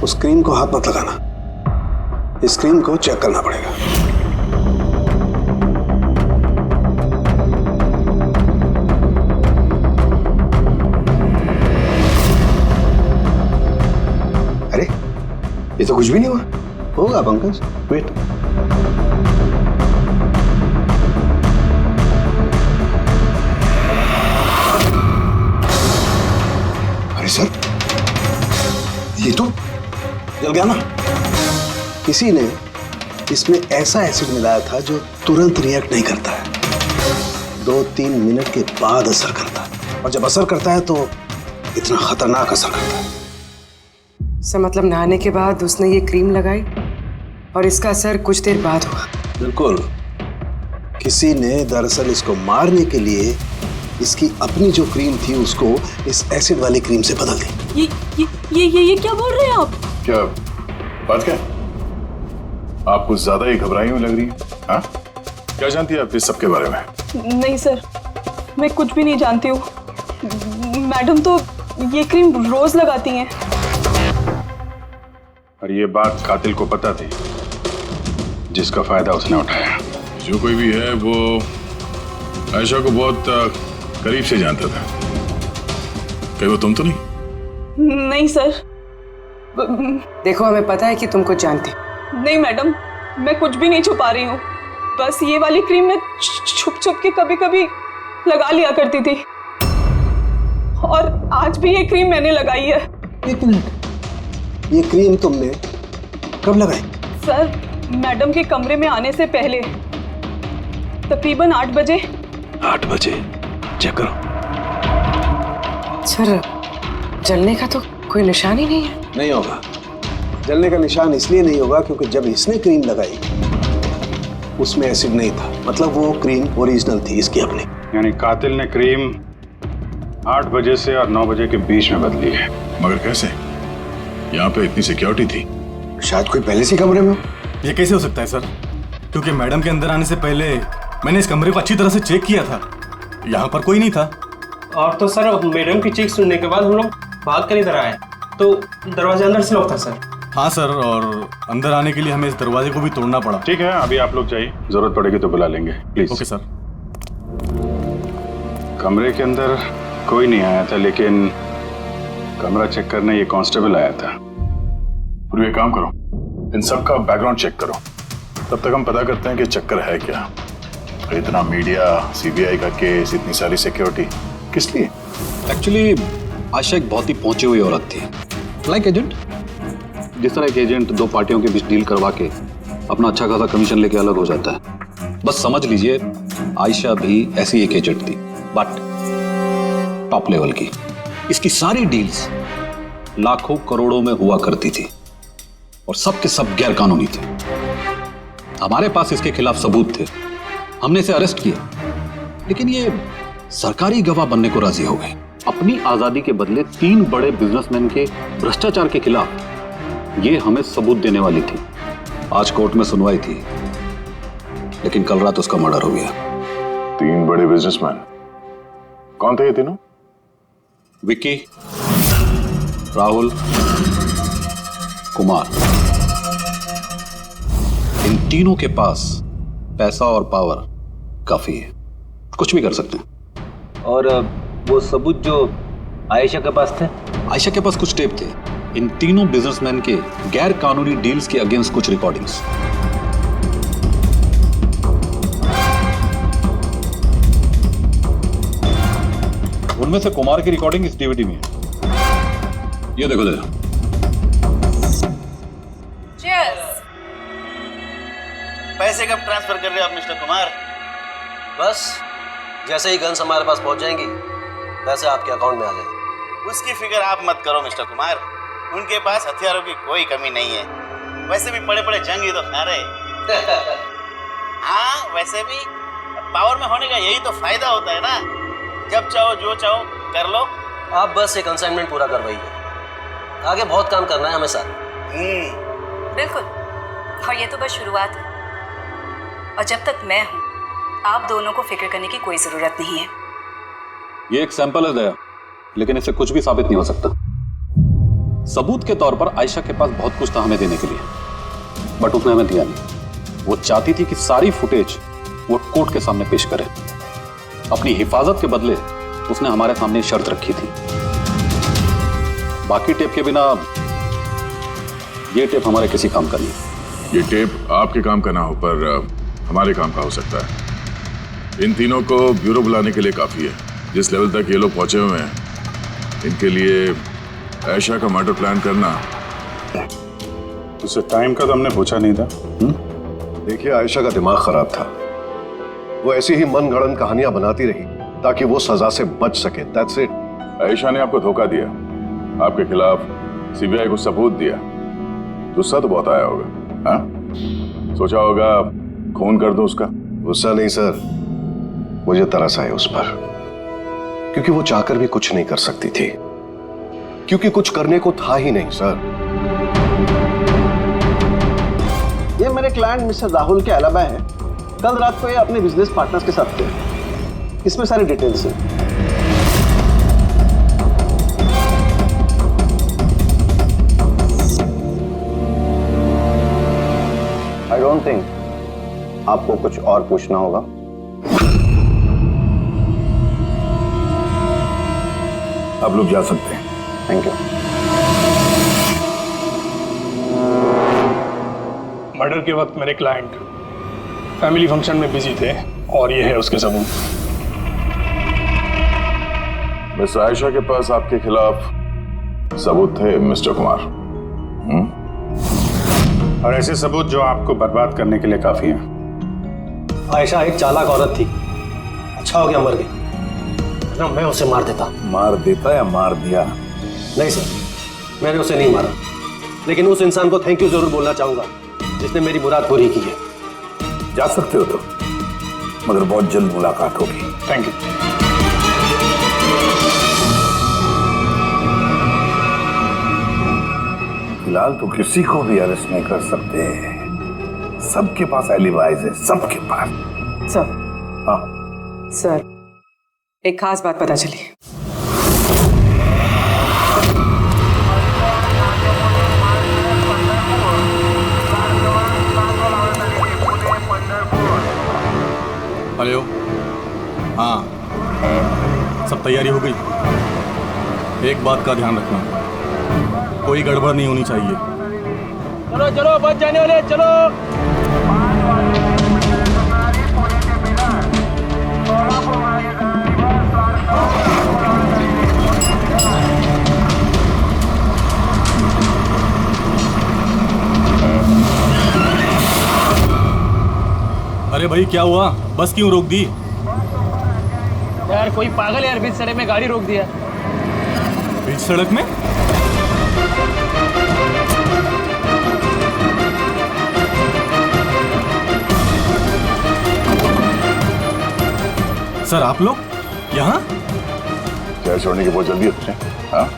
उस क्रीम को हाथ मत लगाना, इस क्रीम को चेक करना पड़ेगा। अरे ये तो कुछ भी नहीं हुआ। होगा पंकज, वेट। अरे सर, ये तो जल गया ना। किसी ने इसमें ऐसा एसिड मिलाया था जो तुरंत रिएक्ट नहीं करता है, 2-3 मिनट के बाद असर करता है, और जब असर करता है तो इतना खतरनाक असर करता है। सर मतलब नहाने के बाद उसने ये क्रीम लगाई और इसका असर कुछ देर बाद हुआ। बिल्कुल, किसी ने दरअसल इसको मारने के लिए इसकी अपनी जो क्रीम थी उसको इस एसिड वाली क्रीम से बदल दी। ये क्या बोल रहे हैं आप? क्या बात क्या? आप कुछ ज्यादा ही घबराई हुई लग रही है। हाँ, क्या जानती है आप इस सब के बारे में? नहीं सर, मैं कुछ भी नहीं जानती हूँ। मैडम तो ये क्रीम रोज लगाती हैं। और ये बात कातिल को पता थी, जिसका फायदा उसने उठाया। जो कोई भी है वो आयशा को बहुत करीब से जानता था। कहीं वो तुम तो नहीं? नहीं सर। देखो हमें पता है कि तुम कुछ जानती। नहीं मैडम, मैं कुछ भी नहीं छुपा रही हूँ। बस ये वाली क्रीम मैं छुप छुप के कभी कभी लगा लिया करती थी, और आज भी ये क्रीम मैंने लगाई है। एक मिनट, ये क्रीम तुमने कब लगाई? सर, मैडम के कमरे में आने से पहले तकरीबन 8 बजे। 8 बजे? चेक करो। सर जलने का तो कोई निशान ही नहीं है। नहीं होगा, जलने का निशान इसलिए नहीं होगा क्योंकि जब इसने क्रीम लगाई उसमें एसिड नहीं था, मतलब वो क्रीम ओरिजिनल थी, इसकी अपनी। यानी कातिल ने क्रीम 8 बजे से और 9 बजे के बीच में बदली है। मगर कैसे? यहाँ पे इतनी सिक्योरिटी थी। शायद कोई पहले से कमरे में हो। ये कैसे हो सकता है सर? क्योंकि मैडम के अंदर आने से पहले मैंने इस कमरे को अच्छी तरह से चेक किया था, यहाँ पर कोई नहीं था। और तो सर मैडम की चेक सुनने के बाद हम लोग भाग कर इधर आए तो दरवाजा अंदर से लॉक था सर। हाँ सर, और अंदर आने के लिए हमें इस दरवाजे को भी तोड़ना पड़ा। ठीक है, अभी आप लोग जाइए, जरूरत पड़ेगी तो बुला लेंगे, प्लीज। Okay sir. कमरे के अंदर कोई नहीं आया था, लेकिन कमरा चेक करने ये कांस्टेबल आया था। और ये काम करो, इन सब का बैकग्राउंड चेक करो, तब तक हम पता करते हैं कि चक्कर है क्या। इतना मीडिया, सीबीआई का केस, इतनी सारी सिक्योरिटी किस लिए? एक्चुअली आशा एक बहुत ही पहुंची हुई औरत थी, लाइक एजेंट। जिस तरह एक एजेंट 2 पार्टियों के बीच डील करवा के अपना अच्छा खासा कमीशन लेके अलग हो जाता है, बस समझ लीजिए आयशा भी ऐसी एक एजेंट थी, बट टॉप लेवल की। इसकी सारी डील्स लाखों करोड़ों में हुआ करती थी और सब के सब गैर कानूनी थे। हमारे पास इसके खिलाफ सबूत थे, हमने इसे अरेस्ट किया, लेकिन ये सरकारी गवाह बनने को राजी हो गई। अपनी आजादी के बदले 3 बड़े बिजनेसमैन के भ्रष्टाचार के खिलाफ ये हमें सबूत देने वाली थी। आज कोर्ट में सुनवाई थी, लेकिन कल रात उसका मर्डर हो गया। 3 बड़े बिजनेसमैन? कौन थे ये तीनों? विक्की, राहुल, कुमार। इन तीनों के पास पैसा और पावर काफी है, कुछ भी कर सकते हैं। और वो सबूत जो आयशा के पास थे? आयशा के पास कुछ टेप थे, इन तीनों बिजनेसमैन के गैर कानूनी डील्स के अगेंस्ट कुछ रिकॉर्डिंग्स। उनमें से कुमार की रिकॉर्डिंग इस डीवीडी में है, ये देखो जरा। पैसे कब ट्रांसफर कर रहे हो आप मिस्टर कुमार? बस जैसे ही गन्स हमारे पास पहुंच जाएंगी पैसे आपके अकाउंट में आ जाएंगे। उसकी फिक्र आप मत करो मिस्टर कुमार, उनके पास हथियारों की कोई कमी नहीं है। वैसे भी बड़े बड़े जंगी तो खा रहे। हाँ, वैसे भी पावर में होने का यही तो फायदा होता है ना, जब चाहो जो चाहो कर लो। आप बस एक कंसाइनमेंट पूरा करवाइए, आगे बहुत काम करना है हमें साथ। बिल्कुल, और ये तो बस शुरुआत है, और जब तक मैं हूँ आप दोनों को फिक्र करने की कोई जरूरत नहीं है। ये एक सैंपल है दया, लेकिन इससे कुछ भी साबित नहीं हो सकता। सबूत के तौर पर आयशा के पास बहुत कुछ था हमें देने के लिए, बट उसने हमें दिया नहीं। वो चाहती थी कि सारी फुटेज वो कोर्ट के सामने पेश करे। अपनी हिफाजत के बदले उसने हमारे सामने शर्त रखी थी। बाकी टेप के बिना ये टेप हमारे किसी काम का नहीं। ये टेप आपके काम का ना हो पर हमारे काम का हो सकता है। इन तीनों को ब्यूरो बुलाने के लिए काफी है। जिस लेवल तक ये लोग पहुंचे हुए हैं, इनके लिए आयशा का मर्डर प्लान करना। उसे टाइम का तो हमने पूछा नहीं था। देखिए, आयशा का दिमाग खराब था। वो ऐसी ही मनगढ़ंत कहानियां बनाती रही ताकि वो सजा से बच सके। That's it. आयशा ने आपको धोखा दिया, आपके खिलाफ सीबीआई को सबूत दिया। गुस्सा तो बहुत आया होगा, हाँ? सोचा होगा खून कर दो उसका। गुस्सा नहीं सर, मुझे तरस आया उस पर, क्योंकि वो चाहकर भी कुछ नहीं कर सकती थी, क्योंकि कुछ करने को था ही नहीं सर। ये मेरे क्लाइंट मिस्टर राहुल के अलावा है। कल रात को ये अपने बिजनेस पार्टनर्स के साथ थे। इसमें सारी डिटेल्स हैं। आई डोंट थिंक आपको कुछ और पूछना होगा। आप लोग जा सकते हैं। Thank you. मर्डर के वक्त मेरे क्लाइंट फैमिली फंक्शन में बिजी थे और ये है उसके सबूत। मिस्टर आयशा के पास आपके खिलाफ सबूत थे मिस्टर कुमार, और ऐसे सबूत जो आपको बर्बाद करने के लिए काफी हैं। आयशा एक चालाक औरत थी, अच्छा हो गया मर गई, ना मैं उसे मार देता। मार देता या मार दिया? नहीं सर, मैंने उसे नहीं मारा, लेकिन उस इंसान को थैंक यू जरूर बोलना चाहूंगा जिसने मेरी मुराद पूरी की है। जा सकते हो तो, मगर बहुत जल्द मुलाकात होगी। Thank you. फिलहाल तो किसी को भी अरेस्ट नहीं कर सकते। सबके पास एलिबाइज है, सबके पास। सर, हाँ सर, एक खास बात पता चली। हेलो, हाँ, सब तैयारी हो गई? एक बात का ध्यान रखना, कोई गड़बड़ नहीं होनी चाहिए। चलो चलो, बच जाने वाले, चलो। अरे भाई, क्या हुआ? बस क्यों रोक दी? यार कोई पागल यार बीच सड़क में गाड़ी रोक दिया। बीच सड़क में? सर, आप लोग यहाँ? क्या छोड़ने की बहुत जल्दी है तुझे? हाँ?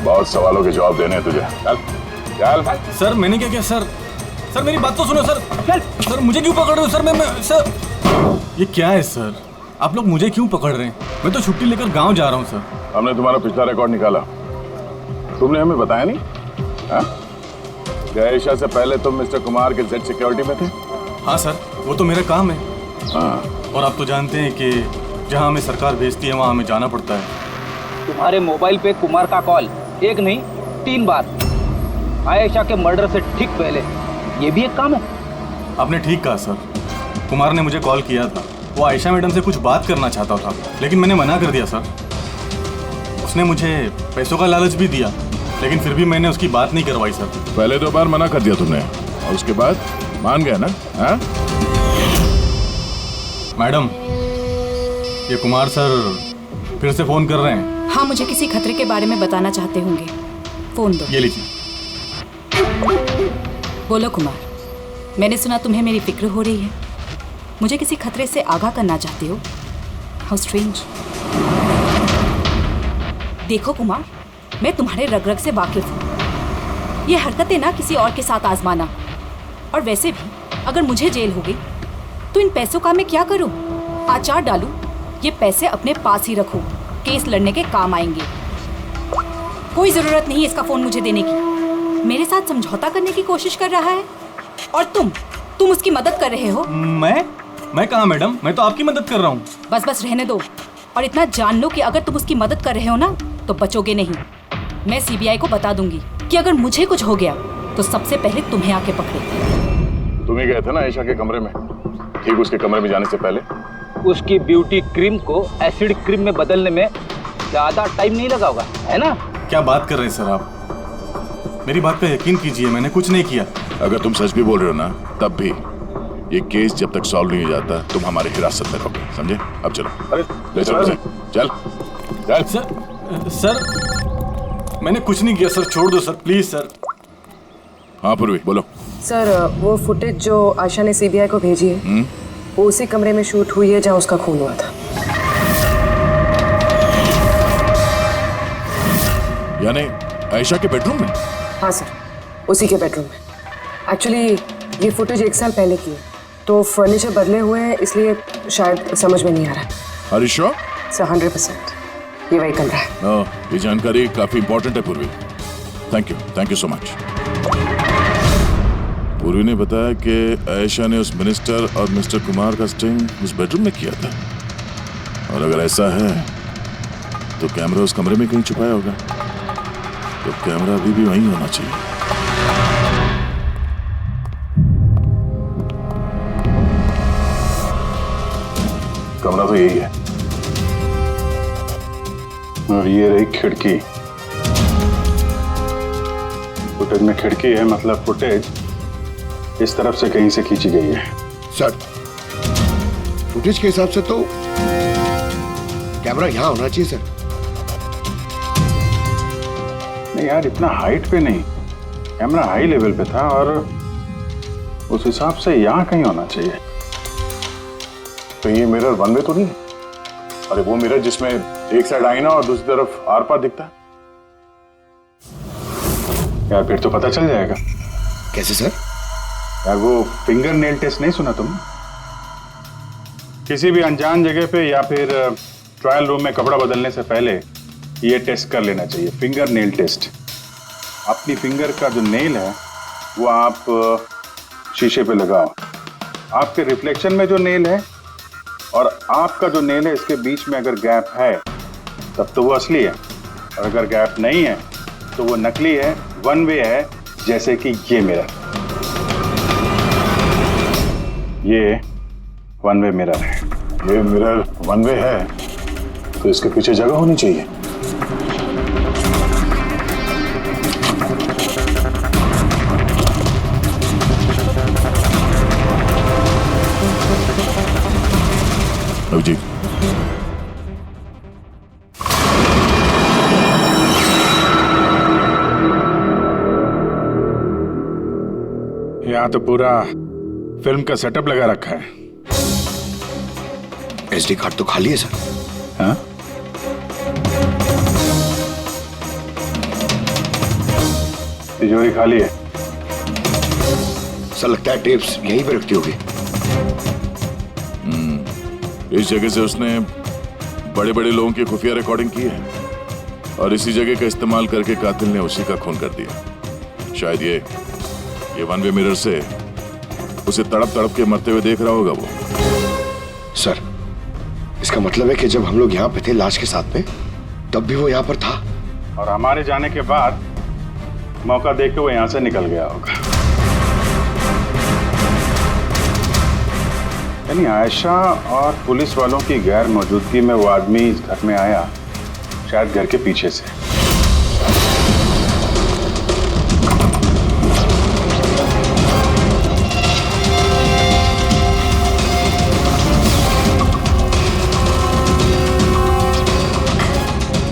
बहुत सवालों के जवाब देने हैं तुझे। चल चल। सर, मैंने क्या किया? सर सर, मेरी बात तो सुनो सर। सर, मुझे क्यों पकड़ रहे हो सर? मैं सर, ये क्या है सर? आप लोग मुझे क्यों पकड़ रहे हैं? मैं तो छुट्टी लेकर गांव जा रहा हूँ सर। हमने तुम्हारा पिछला रिकॉर्ड निकाला, तुमने हमें बताया नहीं। हाँ? आयशा से पहले तुम मिस्टर कुमार के जेड सिक्योरिटी में थे? हाँ सर, वो तो मेरा काम है। हाँ। और आप तो जानते हैं कि जहाँ हमें सरकार भेजती है वहाँ हमें जाना पड़ता है। तुम्हारे मोबाइल पे कुमार का कॉल एक नहीं 3 बार, आयशा के मर्डर से ठीक पहले। ये भी एक काम है। आपने ठीक कहा सर, कुमार ने मुझे कॉल किया था। वो आयशा मैडम से कुछ बात करना चाहता था, लेकिन मैंने मना कर दिया सर। उसने मुझे पैसों का लालच भी दिया, लेकिन फिर भी मैंने उसकी बात नहीं करवाई सर। पहले 2 बार मना कर दिया तुमने और उसके बाद मान गया ना? हाँ? मैडम, ये कुमार सर फिर से फोन कर रहे हैं। हाँ, मुझे किसी खतरे के बारे में बताना चाहते होंगे। फोन दो। ये लीजिए। बोलो कुमार, मैंने सुना तुम्हें मेरी फिक्र हो रही है। मुझे किसी खतरे से आगाह करना चाहते हो? How strange. देखो कुमार, मैं तुम्हारे रग रग से वाकिफ हूँ। ये हरकतें ना किसी और के साथ आजमाना। और वैसे भी अगर मुझे जेल हो गई तो इन पैसों का मैं क्या करूँ? आचार डालूं? ये पैसे अपने पास ही रखो, केस लड़ने के काम आएंगे। कोई जरूरत नहीं इसका फोन मुझे देने की। मेरे साथ समझौता करने की कोशिश कर रहा है और तुम उसकी मदद कर रहे हो। मैं कहाँ मैडम, मैं तो आपकी मदद कर रहा हूँ। बस रहने दो और इतना जान लो कि अगर तुम उसकी मदद कर रहे हो ना तो बचोगे नहीं। मैं सीबीआई को बता दूंगी कि अगर मुझे कुछ हो गया तो सबसे पहले तुम्हें आके पकड़े। तुम ही गए थे ना आयशा के कमरे में, ठीक उसके कमरे में जाने से पहले? उसकी ब्यूटी क्रीम को एसिड क्रीम में बदलने में ज्यादा टाइम नहीं लगा होगा, है ना? क्या बात कर रहे हैं सर आप? मेरी बात पे यकीन कीजिए, मैंने कुछ नहीं किया। अगर तुम सच भी बोल रहे हो ना, तब भी ये केस जब तक सॉल्व नहीं हो जाता तुम हमारे हिरासत में रहोगे, समझे? अब चलो, ले चलो उसे। चल। सर मैंने कुछ नहीं किया सर, छोड़ दो सर, प्लीज सर। हाँ पूर्वी बोलो। सर वो फुटेज जो आयशा ने सीबीआई को भेजी है वो उसी कमरे में शूट हुई है जहाँ उसका खून हुआ था। यानी आयशा के बेडरूम में? हाँ सर, उसी के बेडरूम में। एक्चुअली ये फुटेज 1 साल पहले की है, तो फर्नीचर बदले हुए हैं, इसलिए शायद समझ में नहीं आ रहा। Are you sure? सर 100% ये वही कमरा है। ये जानकारी काफी इंपॉर्टेंट है पूर्वी। Thank you so much. पूर्वी ने बताया कि आयशा ने उस मिनिस्टर और मिस्टर कुमार का स्टिंग उस बेडरूम में किया था, और अगर ऐसा है तो कैमरा उस कमरे में कहीं छुपाया होगा, तो कैमरा अभी भी वहीं होना चाहिए। कमरा तो यही है, और ये रही खिड़की। फुटेज में खिड़की है, मतलब फुटेज इस तरफ से कहीं से खींची गई है। सर फुटेज के हिसाब से तो कैमरा यहां होना चाहिए सर। नहीं यार, इतना हाइट पे नहीं, कैमरा हाई लेवल पे था और उस हिसाब से यहाँ कहीं होना चाहिए। तो ये मिरर वन वे तो नहीं? अरे वो मिरर जिसमें एक साइड आईना और दूसरी तरफ आर पार दिखता है यार, फिर तो पता चल जाएगा। कैसे सर? यार वो फिंगर नेल टेस्ट नहीं सुना तुमने? किसी भी अनजान जगह पे या फिर ट्रायल रूम में कपड़ा बदलने से पहले ये टेस्ट कर लेना चाहिए, फिंगर नेल टेस्ट। अपनी फिंगर का जो नेल है वो आप शीशे पे लगाओ, आपके रिफ्लेक्शन में जो नेल है और आपका जो नेल है इसके बीच में अगर गैप है तब तो वो असली है, और अगर गैप नहीं है तो वो नकली है, वन वे है, जैसे कि ये मिरर। ये वन वे मिरर है। ये मिरर वन वे है तो इसके पीछे जगह होनी चाहिए। अभिजीत, यहाँ तो पूरा फिल्म का सेटअप लगा रखा है। एसडी कार्ड तो खाली है सर। हाँ? तिजोरी खाली है। सर लगता है टेप्स यहीं पे रखती होगी। इस जगह से उसने बड़े बड़े लोगों की खुफिया रिकॉर्डिंग की है और इसी जगह का इस्तेमाल करके कातिल ने उसी का खून कर दिया। शायद ये वन वे मिरर से उसे तड़प तड़प के मरते हुए देख रहा होगा वो। सर इसका मतलब है कि जब हम लोग यहाँ पे थे लाश के साथ में, तब भी वो यहाँ पर था, और हमारे जाने के बाद मौका देख के वो यहाँ से निकल गया होगा। यानी आयशा और पुलिस वालों की गैर मौजूदगी में वो आदमी इस घर में आया, शायद घर के पीछे से।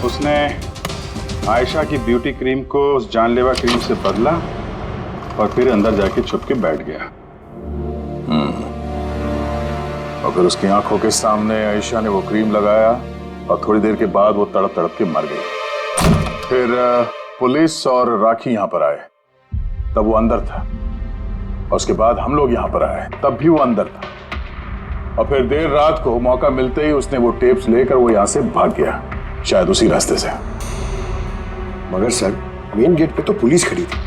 उसने आयशा की ब्यूटी क्रीम को उस जानलेवा क्रीम से बदला और फिर अंदर जाके छुप के बैठ गया। और फिर उसकी आंखों के सामने आयशा ने वो क्रीम लगाया और थोड़ी देर के बाद वो तड़प तड़प के मर गई। फिर पुलिस और राखी यहाँ पर आए, तब वो अंदर था, और उसके बाद हम लोग यहाँ पर आए, तब भी वो अंदर था। और फिर देर रात को मौका मिलते ही उसने वो टेप्स लेकर वो यहाँ से भाग गया, शायद उसी रास्ते से। मगर सर मेन गेट पे तो पुलिस खड़ी थी,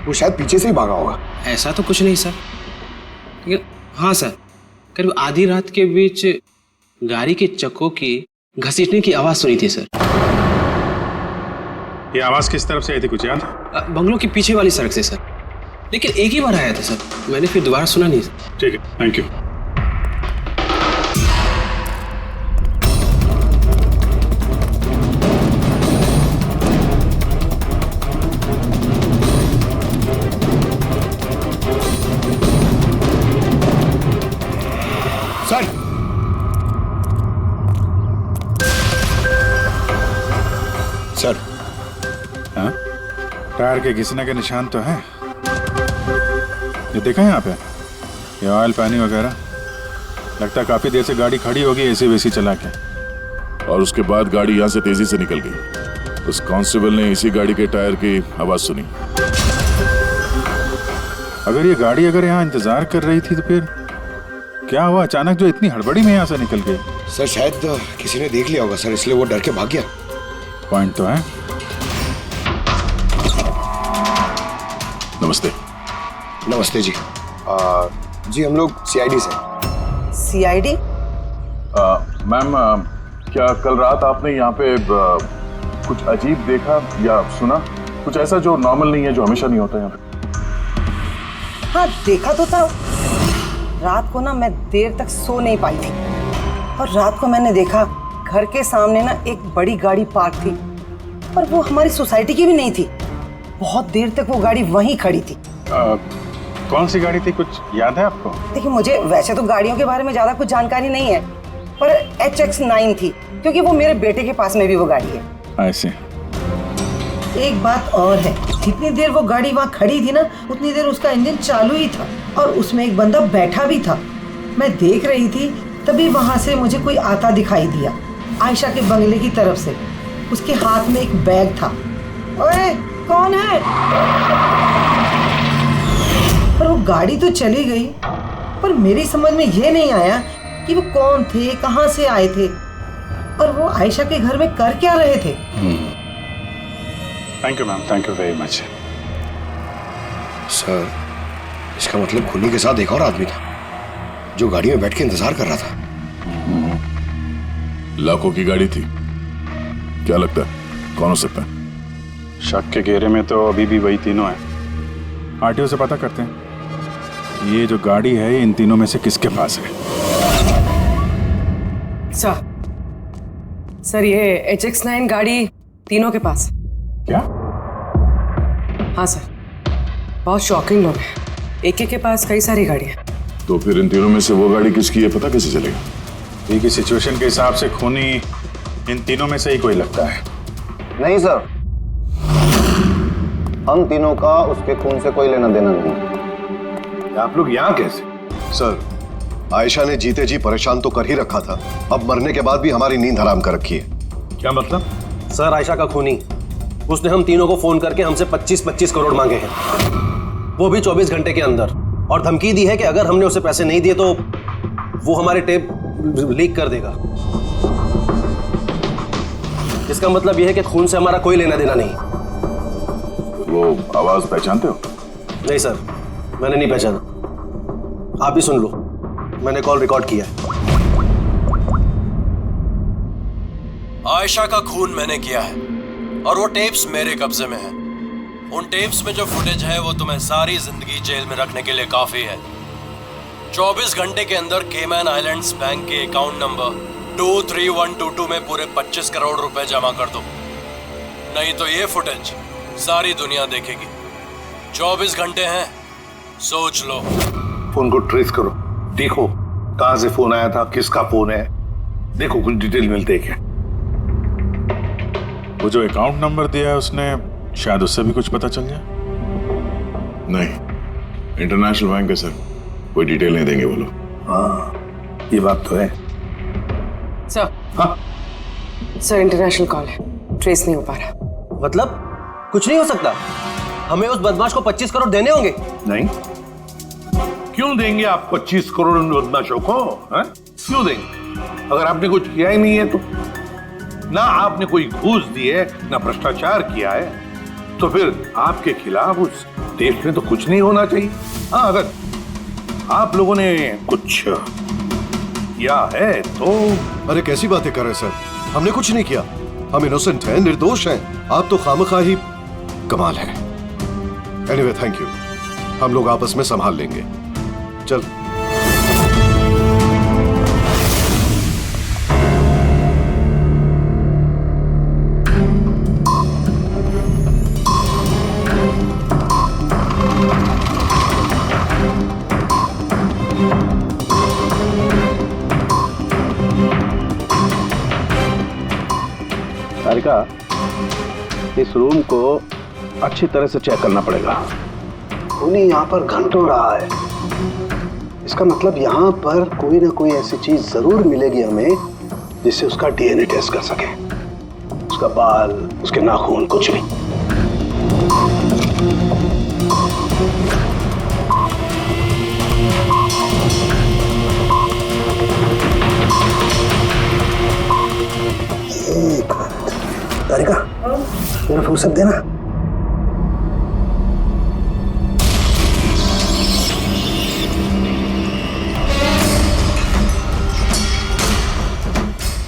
वो शायद पीछे से ही भागा होगा। ऐसा तो कुछ नहीं सर, लेकिन हाँ सर, करीब आधी रात के बीच गाड़ी के चक्कों की घसीटने की आवाज सुनी थी सर। ये आवाज किस तरफ से आई थी, कुछ याद? बंगलों के पीछे वाली सड़क से सर, लेकिन एक ही बार आया था सर, मैंने फिर दोबारा सुना नहीं सर। ठीक है, थैंक यू। सर सर, हाँ, टायर के घिसने के निशान तो हैं। ये देखा है यहाँ पे, ये ऑयल पानी वगैरह, लगता है काफी देर से गाड़ी खड़ी होगी एसी वेसी चला के। और उसके बाद गाड़ी यहाँ से तेजी से निकल गई। उस कांस्टेबल ने इसी गाड़ी के टायर की आवाज सुनी। अगर ये गाड़ी यहाँ इंतजार कर रही थी तो फिर क्या हुआ अचानक जो इतनी हड़बड़ी में यहाँ से निकल गई? सर शायद किसी ने देख लिया होगा सर, इसलिए वो डर के भाग गया। पॉइंट तो है। नमस्ते। नमस्ते जी। जी हम लोग सीआईडी से। सीआईडी? मैम, क्या कल रात आपने यहाँ पे कुछ अजीब देखा या सुना? कुछ ऐसा जो नॉर्मल नहीं है, जो हमेशा नहीं होता यहाँ पे? हाँ देखा तो था। रात को ना मैं देर तक सो नहीं पाई थी, और रात को मैंने देखा घर के सामने ना एक बड़ी गाड़ी पार्क थी, पर वो हमारी सोसाइटी की भी नहीं थी। बहुत देर तक वो गाड़ी वहीं खड़ी थी। कौन सी गाड़ी थी, कुछ याद है आपको? देखिए मुझे वैसे तो गाड़ियों के बारे में ज्यादा कुछ जानकारी नहीं है, पर HX9 थी, क्योंकि वो मेरे बेटे के पास में भी वो गाड़ी है। ऐसे एक बात और है, जितनी देर वो गाड़ी वहाँ खड़ी थी ना, उतनी देर उसका इंजन चालू ही था, और उसमें एक बंदा बैठा भी था। मैं देख रही थी, तभी वहाँ से मुझे कोई आता दिखाई दिया, आयशा के बंगले की तरफ से। उसके हाथ में एक बैग था। ओए कौन है? पर वो गाड़ी तो चली गई, पर मेरी समझ में ये नहीं आया कि वो कौन थे, कहाँ से आए थे, और वो आयशा के घर में कर क्या रहे थे। Thank you ma'am, thank you very much. Sir इसका मतलब खुनी के साथ एक और आदमी था जो गाड़ी में बैठ के इंतजार कर रहा था। लाखों की गाड़ी थी, क्या लगता है कौन हो सकता है? शक के घेरे में तो अभी भी वही तीनों हैं। आरटीओ से पता करते हैं ये जो गाड़ी है ये इन तीनों में से किसके पास है। सर ये HX9 गाड़ी तीनों के पास। क्या? हाँ सर, बहुत शॉकिंग लोग हैं, एक के पास कई सारी गाड़ियाँ। तो फिर इन तीनों में से वो गाड़ी किसकी है पता कैसे चलेगा? ये की सिचुएशन के हिसाब से खूनी इन तीनों में से ही कोई लगता है। नहीं सर, हम तीनों का उसके खून से कोई लेना देना नहीं। आप लोग यहाँ कैसे? सर आयशा ने जीते जी परेशान तो कर ही रखा था, अब मरने के बाद भी हमारी नींद हराम कर रखी है। क्या मतलब? सर आयशा का खूनी, उसने हम तीनों को फोन करके हमसे 25-25 करोड़ मांगे हैं, वो भी 24 घंटे के अंदर, और धमकी दी है कि अगर हमने उसे पैसे नहीं दिए तो वो हमारे टेप लीक कर देगा। इसका मतलब यह है कि खून से हमारा कोई लेना देना नहीं। वो आवाज पहचानते हो? नहीं सर, मैंने नहीं पहचाना। आप भी सुन लो, मैंने कॉल रिकॉर्ड किया है। आयशा का खून मैंने किया है और वो टेप्स मेरे कब्जे में है। उन टेप्स में जो फुटेज है वो तुम्हें सारी जिंदगी जेल में रखने के लिए काफी है। 24 घंटे के अंदर केमैन आइलैंड्स बैंक के अकाउंट नंबर 23122 में पूरे 25 करोड़ रुपए जमा कर दो, नहीं तो ये फुटेज सारी दुनिया देखेगी। 24 घंटे हैं, सोच लो। फोन को ट्रेस करो, देखो कहां से फोन आया था, किसका फोन है, देखो कुछ डिटेल मिलते हैं क्या। वो जो अकाउंट नंबर दिया है उसने, शायद उससे भी कुछ पता चल जाए। नहीं, इंटरनेशनल बैंक है सर, कोई डिटेल नहीं देंगे वो लोग। हाँ ये बात तो है। सर, हाँ सर इंटरनेशनल कॉल है, ट्रेस नहीं हो पा रहा। मतलब कुछ नहीं हो सकता? हमें उस बदमाश को 25 करोड़ देने होंगे? नहीं, क्यों देंगे आप 25 करोड़ उन बदमाशों को? क्यों देंगे अगर आपने कुछ किया ही नहीं है तो? ना आपने कोई घूस दी है, ना भ्रष्टाचार किया है, तो फिर आपके खिलाफ उस देश में तो कुछ नहीं होना चाहिए। हाँ, अगर आप लोगों ने कुछ किया है तो। अरे कैसी बातें कर रहे हैं सर, हमने कुछ नहीं किया, हम इनोसेंट हैं, निर्दोष हैं। आप तो खामखा ही कमाल है। एनीवे थैंक यू, हम लोग आपस में संभाल लेंगे। चल। सारिका, इस रूम को अच्छी तरह से चेक करना पड़ेगा। खूनी यहाँ पर घंटों रहा है, इसका मतलब यहाँ पर कोई ना कोई ऐसी चीज जरूर मिलेगी हमें जिससे उसका डीएनए टेस्ट कर सके। उसका बाल, उसके नाखून, कुछ भी। एक मिनट, सारिका, मेरा फुर्सत देना।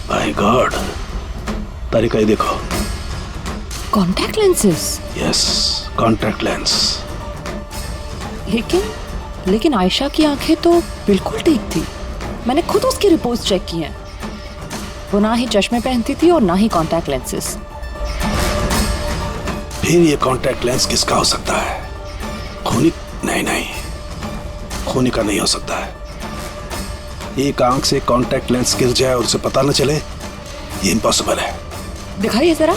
माय गॉड, तारिका ये देखो। Contact lenses? Yes, contact lens. लेकिन आयशा की आंखें तो बिल्कुल ठीक थी। मैंने खुद उसकी रिपोर्ट्स चेक की हैं। वो ना ही चश्मे पहनती थी और ना ही कॉन्टैक्ट लेंसेज। फिर ये कॉन्टैक्ट लेंस किसका हो सकता है? खूनी? नहीं, खूनी का नहीं हो सकता है। एक आंख से कॉन्टैक्ट लेंस गिर जाए और उसे पता न चले, ये इम्पॉसिबल है। दिखाइए जरा।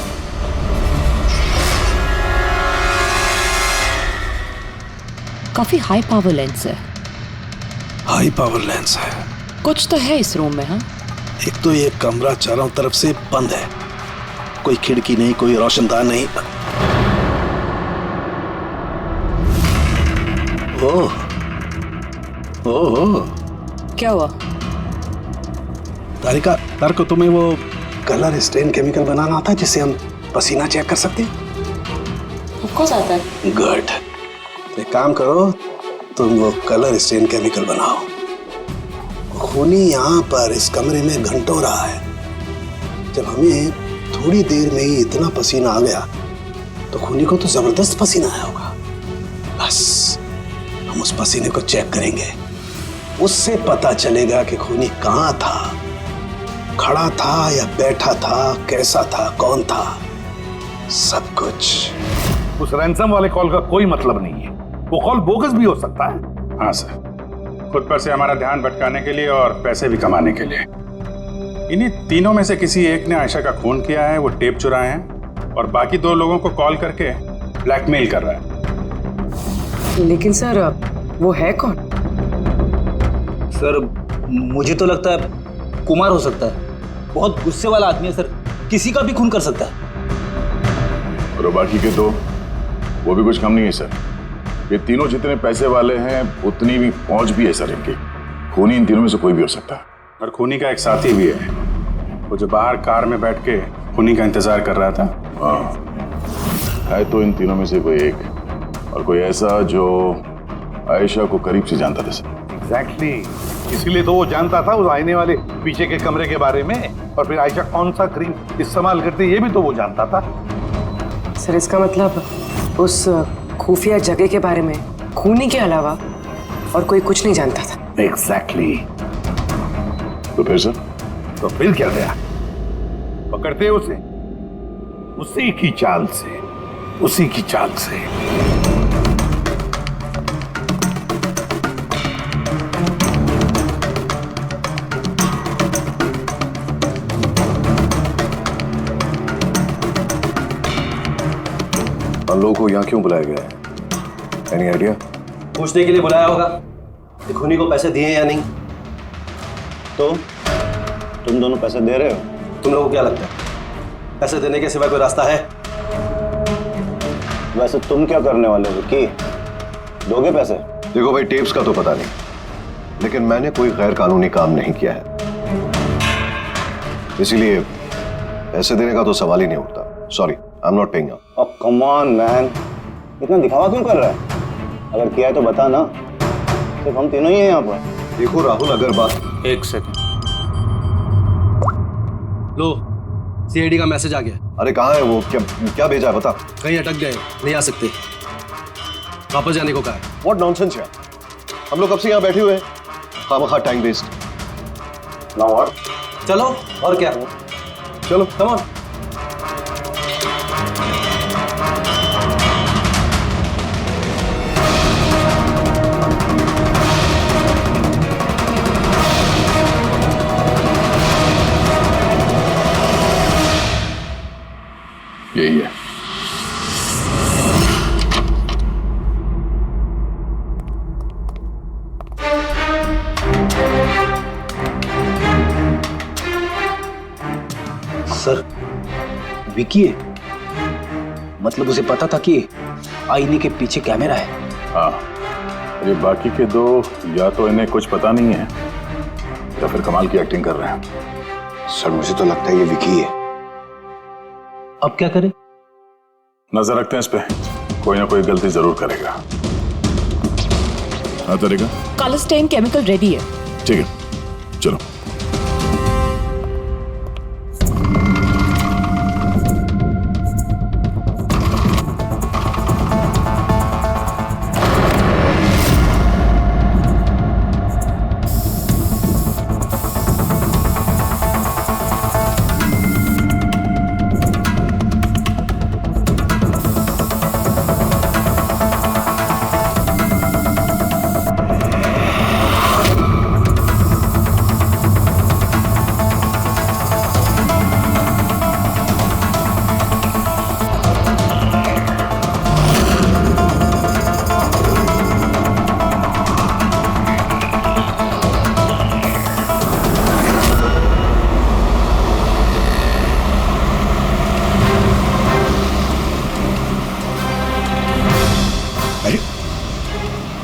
काफी हाई पावर लेंस है। हाई पावर लेंस है? कुछ तो है इस रूम में। हाँ, एक तो ये कमरा चारों तरफ से बंद है, कोई खिड़की नहीं, कोई रोशनदान नहीं। ओह, क्या हुआ? तारिका, तार को तुम्हें वो कलर स्टेन केमिकल बनाना आता है जिससे हम पसीना चेक कर सकते हैं? ऑफ कोर्स आता है। गुड। एक काम करो, तुम वो कलर स्टेन केमिकल बनाओ। खूनी यहाँ पर इस कमरे में घंटों रहा है। जब हमें थोड़ी देर में ही इतना पसीना आ गया तो खूनी को तो जबरदस्त पसीना आया होगा। बस हम उस पसीने को चेक करेंगे, उससे पता चलेगा कि खूनी कहाँ था, खड़ा था या बैठा था, कैसा था, कौन था, सब कुछ। उस रैंसम वाले कॉल का कोई मतलब नहीं है, वो कॉल बोगस भी हो सकता है। हाँ सर, खुद पर से हमारा ध्यान भटकाने के लिए और पैसे भी कमाने के लिए। इन्हीं तीनों में से किसी एक ने आयशा का खून किया है, वो टेप चुराए हैं और बाकी दो लोगों को कॉल करके ब्लैकमेल कर रहा है। लेकिन सर, वो है कौन? सर, मुझे तो लगता है कुमार हो सकता है। बहुत गुस्से वाला आदमी है सर, किसी का भी खून कर सकता है। और बाकी के दो, वो भी कुछ कम नहीं है सर। ये तीनों जितने पैसे वाले हैं उतनी भी पहुंच भी है सर इनकी। खूनी इन तीनों में से कोई भी हो सकता है। और खूनी का एक साथी भी है, वो जो बाहर कार में बैठ के खूनी का इंतजार कर रहा था। हाँ, है तो इन तीनों में से कोई एक, और कोई ऐसा जो आयशा को करीब से जानता था सर। एग्जैक्टली, इसीलिए तो वो जानता था उस आईने वाले पीछे के कमरे के बारे में, और फिर आयशा कौन सा क्रीम इस्तेमाल करती है ये भी तो वो जानता था। सर, इसका मतलब उस खुफिया जगह के बारे में खूनी के अलावा और कोई कुछ नहीं जानता था। एग्जैक्टली। तो फिर सर? तो फिर क्या गया, पकड़ते उसे उसी की चाल से, उसी की चाल से। हम लोगों को यहाँ क्यों बुलाया गया है? Any idea? पूछने के लिए बुलाया होगा कि खूनी को पैसे दिए या नहीं। तो तुम दोनों पैसे दे रहे हो? तुम लोगों को क्या लगता है पैसे देने के सिवा कोई रास्ता है? वैसे तुम क्या करने वाले हो कि दोगे पैसे? देखो भाई, टेप्स का तो पता नहीं, लेकिन मैंने कोई गैर कानूनी काम नहीं किया है, इसीलिए पैसे देने का तो सवाल ही नहीं उठता। Sorry, I am not paying up. Oh come on man, इतना दिखावा क्यों कर रहा है? अगर किया है तो बता ना, सिर्फ हम तीनों ही हैं यहाँ पर। देखो राहुल, अगर बात। एक सेकंड, लो सीआईडी का मैसेज आ गया। अरे कहाँ है वो? क्या भेजा है बता। कहीं अटक गए, नहीं आ सकते, वापस जाने को कहा है। व्हाट नॉनसेंस यार, हम लोग कब से यहाँ बैठे हुए हैं, खामखा टाइम वेस्ट। Now what? चलो और क्या, चलो कम ऑन। यही है। सर, विकी है? मतलब उसे पता था कि आईने के पीछे कैमरा है? हाँ, अरे बाकी के दो या तो इन्हें कुछ पता नहीं है या फिर कमाल की एक्टिंग कर रहे हैं। सर मुझे तो लगता है ये विकी है। अब क्या करें? नजर रखते हैं इस पे, कोई ना कोई गलती जरूर करेगा। हाँ तरीका, कॉलस्टेन केमिकल रेडी है। ठीक है, चलो।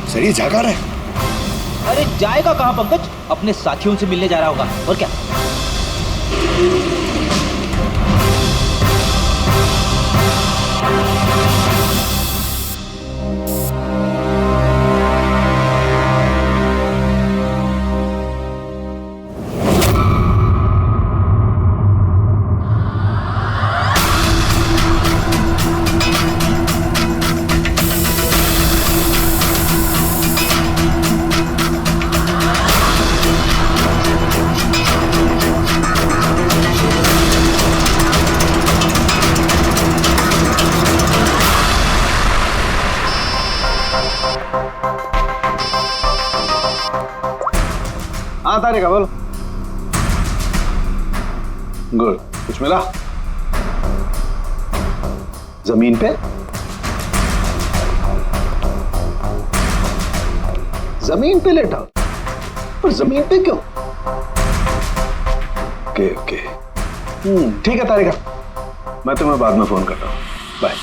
सर ये जागा रहा है। अरे जाएगा कहां पंकज, अपने साथियों से मिलने जा रहा होगा और क्या। हाँ तारिका बोलो। गुड, कुछ मिला? जमीन पे? जमीन पे लेटा? पर जमीन पे क्यों? ओके ओके, ठीक है तारिका, मैं तुम्हें बाद में फोन करता हूँ। बाय।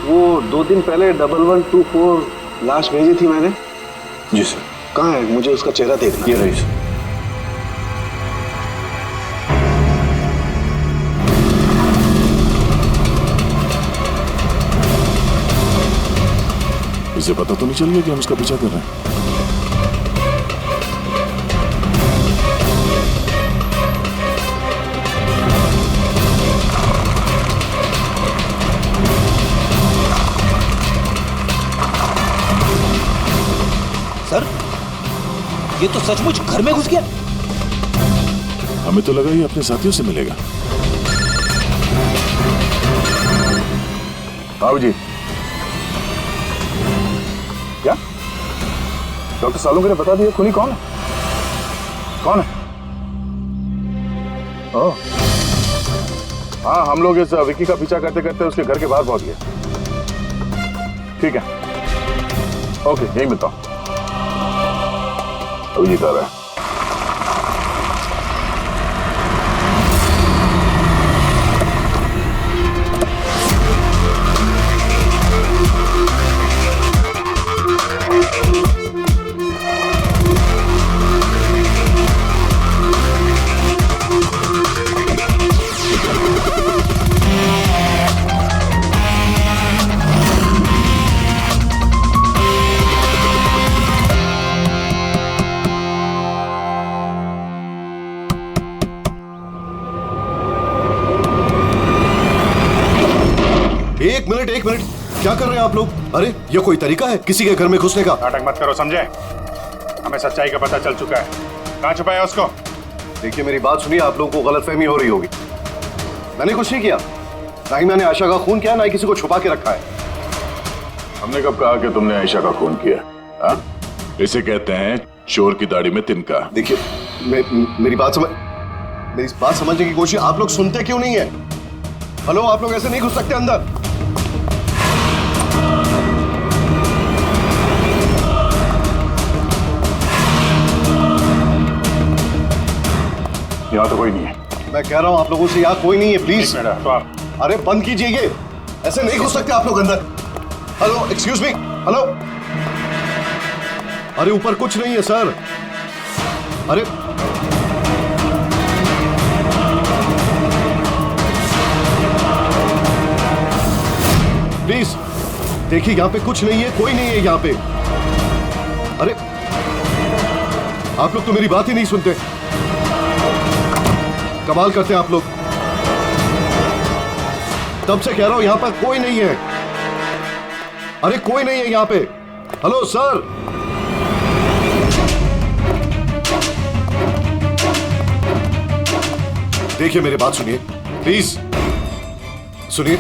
वो 2 दिन पहले 1124 लाश भेजी थी मैंने। जी सर। कहाँ है? मुझे उसका चेहरा देखना। ये रही सर। इसे पता तो नहीं चल गया कि हम उसका पीछा कर रहे हैं? सर, ये तो सचमुच घर में घुस गया। हमें तो लगा ये अपने साथियों से मिलेगा। बाबू जी, क्या डॉक्टर सालुंके ने बता दिया खूनी कौन है? कौन है? ओह, हाँ, हम लोग इस विकी का पीछा करते करते उसके घर के बाहर पहुंच गए। ठीक है, ओके, यही मिलता हूं। अभिजीत आ रहा है। एक मिनट, क्या कर रहे हैं आप लोग? अरे ये कोई तरीका है किसी के घर में घुसने का? नाटक मत करो, समझे? हमें सच्चाई का पता चल चुका है। कहाँ छुपाया उसको? देखिए मेरी बात सुनिए, आप लोगों को गलतफहमी हो रही होगी। मैंने कुछ नहीं किया, ना ही मैंने आयशा का खून किया, ना ही किसी को छुपा के रखा है। हमने कब कहा कि तुमने आयशा का खून किया? हाँ? इसे कहते हैं चोर की दाढ़ी में तिनका। देखिए मेरी बात समझने की कोशिश, आप लोग सुनते क्यों नहीं है? हेलो, आप लोग ऐसे नहीं घुस सकते अंदर। यहाँ तो कोई नहीं है। मैं कह रहा हूँ आप लोगों से, यहाँ कोई नहीं है, प्लीज। तो आप अरे बंद कीजिए ये, ऐसे नहीं घुस सकते आप लोग अंदर। Hello, excuse me, hello. अरे ऊपर कुछ नहीं है सर। अरे प्लीज देखिए, यहाँ पे कुछ नहीं है, कोई नहीं है यहाँ पे। अरे आप लोग तो मेरी बात ही नहीं सुनते, कमाल करते हैं आप लोग। तब से कह रहा हूं यहां पर कोई नहीं है। अरे कोई नहीं है यहां पे। हेलो सर, देखिए मेरी बात सुनिए प्लीज, सुनिए।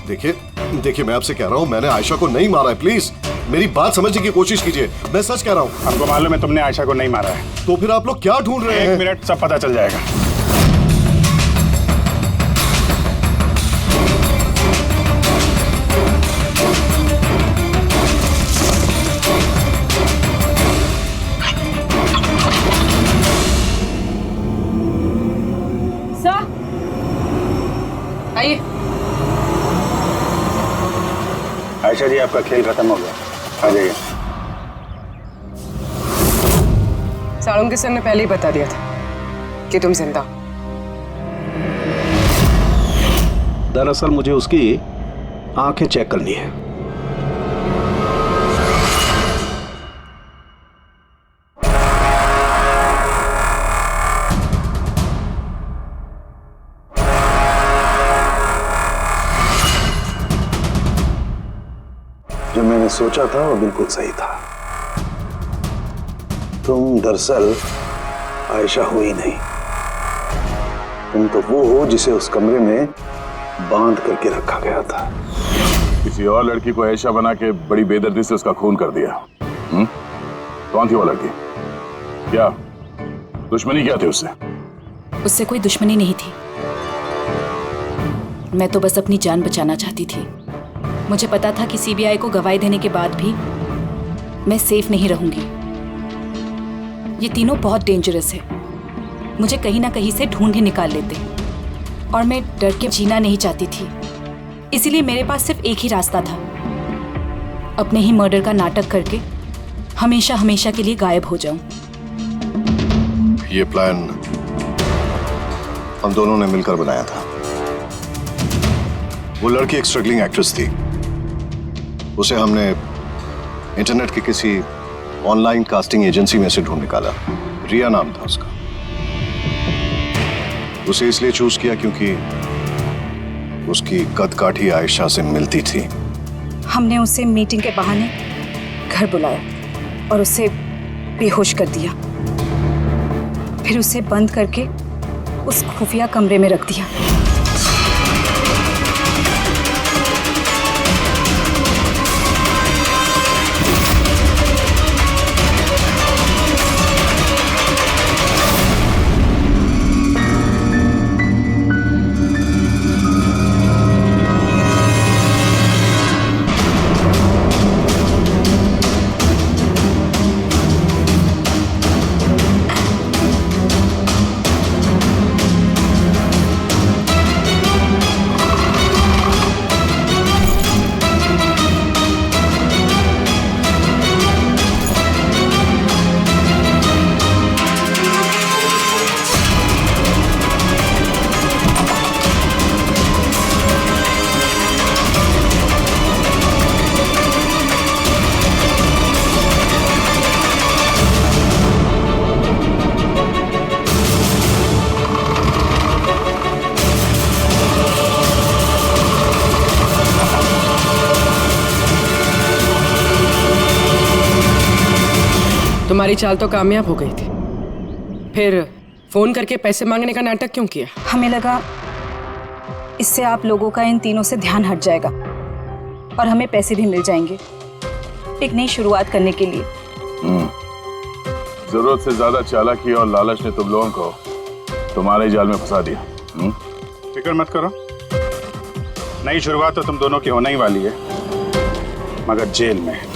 देखिए मैं आपसे कह रहा हूं, मैंने आयशा को नहीं मारा है, प्लीज मेरी बात समझने की कोशिश कीजिए। मैं सच कह रहा हूं। हमको मालूम है तुमने आयशा को नहीं मारा है। तो फिर आप लोग क्या ढूंढ रहे हैं? 1 मिनट, सब पता चल जाएगा। सर आइए। आयशा जी, आपका खेल खत्म हो गया, आ जाइए। साळुंके सर ने पहले ही बता दिया था कि तुम जिंदा। दरअसल मुझे उसकी आंखें चेक करनी है। जो मैंने सोचा था वो बिल्कुल सही था। तुम दरअसल आयशा हो ही नहीं, तुम तो वो हो जिसे उस कमरे में बांध करके रखा गया था। किसी और लड़की को आयशा बना के बड़ी बेदर्दी से उसका खून कर दिया। कौन थी वो लड़की? क्या दुश्मनी क्या थी उससे? उससे कोई दुश्मनी नहीं थी। मैं तो बस अपनी जान बचाना चाहती थी। मुझे पता था कि सीबीआई को गवाही देने के बाद भी मैं सेफ नहीं रहूंगी। ये तीनों बहुत डेंजरस है, मुझे कहीं ना कहीं से ढूंढ ही निकाल लेते, और मैं डर के जीना नहीं चाहती थी। इसीलिए मेरे पास सिर्फ एक ही रास्ता था, अपने ही मर्डर का नाटक करके हमेशा हमेशा के लिए गायब हो जाऊं। ये प्लान हम दोनों ने मिलकर बनाया था। वो लड़की एक स्ट्रगलिंग एक्ट्रेस थी, उसे हमने इंटरनेट की किसी ऑनलाइन कास्टिंग एजेंसी में से ढूंढ निकाला। रिया नाम था उसका। उसे इसलिए चूज किया क्योंकि उसकी कद काठी आयशा से मिलती थी। हमने उसे मीटिंग के बहाने घर बुलाया और उसे बेहोश कर दिया, फिर उसे बंद करके उस खुफिया कमरे में रख दिया। तुम्हारी चाल तो कामयाब हो गई थी, फिर फोन करके पैसे मांगने का नाटक क्यों किया? हमें लगा इससे आप लोगों का इन तीनों से ध्यान हट जाएगा और हमें पैसे भी मिल जाएंगे एक नई शुरुआत करने के लिए। जरूरत से ज्यादा चालाकी और लालच ने तुम लोगों को तुम्हारे जाल में फंसा दिया। फिक्र मत करो, नई शुरुआत तो तुम दोनों की होने ही वाली है, मगर जेल में।